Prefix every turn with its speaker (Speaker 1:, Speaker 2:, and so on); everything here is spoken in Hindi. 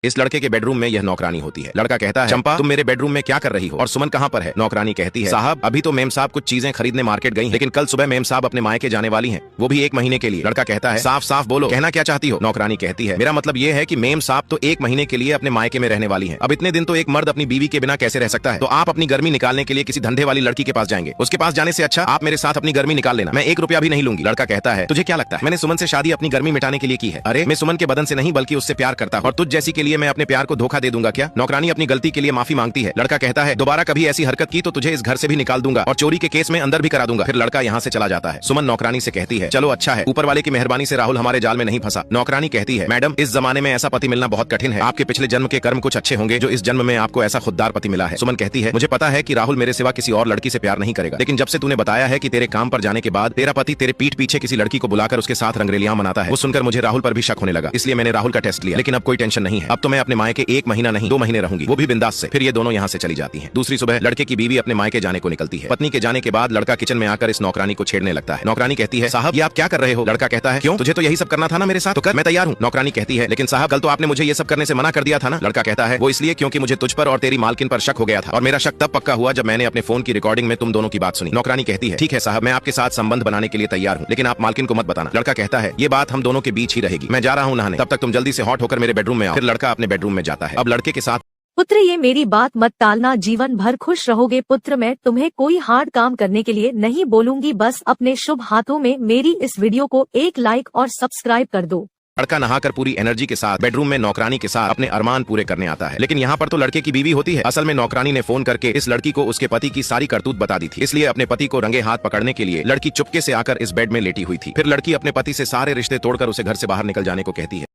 Speaker 1: इस लड़के के बेडरूम में यह नौकरानी होती है। लड़का कहता है, चंपा तुम मेरे बेडरूम में क्या कर रही हो और सुमन कहाँ पर है? नौकरानी कहती है, साहब अभी तो मेम साहब कुछ चीजें खरीदने मार्केट गई हैं, लेकिन कल सुबह मेम साहब अपने मायके जाने वाली हैं, वो भी 1 महीने के लिए। लड़का कहता है, साफ साफ बोलो, कहना क्या चाहती हो? नौकरानी कहती है, मेरा मतलब ये है कि मेम साहब तो 1 महीने के लिए अपने मायके में रहने वाली हैं। अब इतने दिन तो एक मर्द अपनी बीवी के बिना कैसे रह सकता है? तो आप अपनी गर्मी निकालने के लिए किसी धंधे वाली लड़की के पास जाएंगे। उसके पास जाने से अच्छा आप मेरे साथ अपनी गर्मी निकाल लेना, मैं 1 रुपया भी नहीं लूंगी। लड़का कहता है, तुझे क्या लगता है मैंने सुमन से शादी अपनी गर्मी मिटाने के लिए की है? अरे मैं सुमन के बदन से नहीं बल्कि उससे प्यार करता हूं, और तुझ जैसी के लिए मैं अपने प्यार को धोखा दे दूंगा क्या? नौकरानी अपनी गलती के लिए माफी मांगती है। लड़का कहता है, दोबारा कभी ऐसी हरकत की तो तुझे इस घर से भी निकाल दूंगा और चोरी के केस में अंदर भी करा दूंगा। फिर लड़का यहाँ से चला जाता है। सुमन नौकरानी से कहती है, चलो अच्छा है, ऊपर वाले की मेहरबानी से राहुल हमारे जाल में नहीं फंसा। नौकरानी कहती है, मैडम इस जमाने में ऐसा पति मिलना बहुत कठिन है, आपके पिछले जन्म के कर्म कुछ अच्छे होंगे जो इस जन्म में आपको ऐसा खुददार पति मिला है। सुमन कहती है, मुझे पता है कि राहुल मेरे सिवा किसी और लड़की से प्यार नहीं करेगा, लेकिन जब से तूने बताया है कि तेरे काम पर जाने के बाद तेरा पति तेरे पीठ पीछे किसी लड़की को बुलाकर उसके साथ रंगरेलियां मनाता है, वो सुनकर मुझे राहुल पर भी शक होने लगा, इसलिए मैंने राहुल का टेस्ट लिया। लेकिन अब कोई टेंशन नहीं है, अब तो मैं अपने मायके 1 महीना नहीं 2 महीने रहूंगी, वो भी बिंदास से। फिर ये दोनों यहाँ से चली जाती हैं। दूसरी सुबह लड़के की बीवी अपने मायके जाने को निकलती है। पत्नी के जाने के बाद लड़का किचन में आकर इस नौकरानी को छेड़ने लगता है। नौकरानी कहती है, साहब ये आप क्या कर रहे हो? लड़का कहता है, क्यों, तुझे तो यही सब करना था ना मेरे साथ, तो कर, मैं तैयार हूँ। नौकरानी कहती है, लेकिन साहब कल तो आपने मुझे ये सब करने से मना कर दिया था ना। लड़का कहता है, वो इसलिए क्योंकि मुझे तुझ पर और तेरी मालकिन पर शक हो गया था, और मेरा शक तब पक्का हुआ जब मैंने अपने फोन की रिकॉर्डिंग में तुम दोनों की बात सुनी। नौकरानी कहती है, ठीक है साहब, मैं आपके साथ संबंध बनाने के लिए तैयार हूँ, लेकिन आप मालकिन को मत बताना। लड़का कहता है, ये बात हम दोनों के बीच ही रहेगी, मैं जा रहा हूँ नहाने, तब तक तुम जल्दी से हॉट होकर मेरे बेडरूम में आओ। फिर लड़का अपने बेडरूम में जाता है। अब लड़के के साथ,
Speaker 2: पुत्र ये मेरी बात मत टालना, जीवन भर खुश रहोगे पुत्र, मैं तुम्हें कोई हार्ड काम करने के लिए नहीं बोलूंगी, बस अपने शुभ हाथों में मेरी इस वीडियो को एक लाइक और सब्सक्राइब कर दो।
Speaker 1: लड़का नहाकर पूरी एनर्जी के साथ बेडरूम में नौकरानी के साथ अपने अरमान पूरे करने आता है, लेकिन यहाँ पर तो लड़के की बीवी होती है। असल में नौकरानी ने फोन करके इस लड़की को उसके पति की सारी करतूत बता दी थी, इसलिए अपने पति को रंगे हाथ पकड़ने के लिए लड़की चुपके से आकर इस बेड में लेटी हुई थी। फिर लड़की अपने पति से सारे रिश्ते तोड़कर उसे घर से बाहर निकल जाने को कहती है।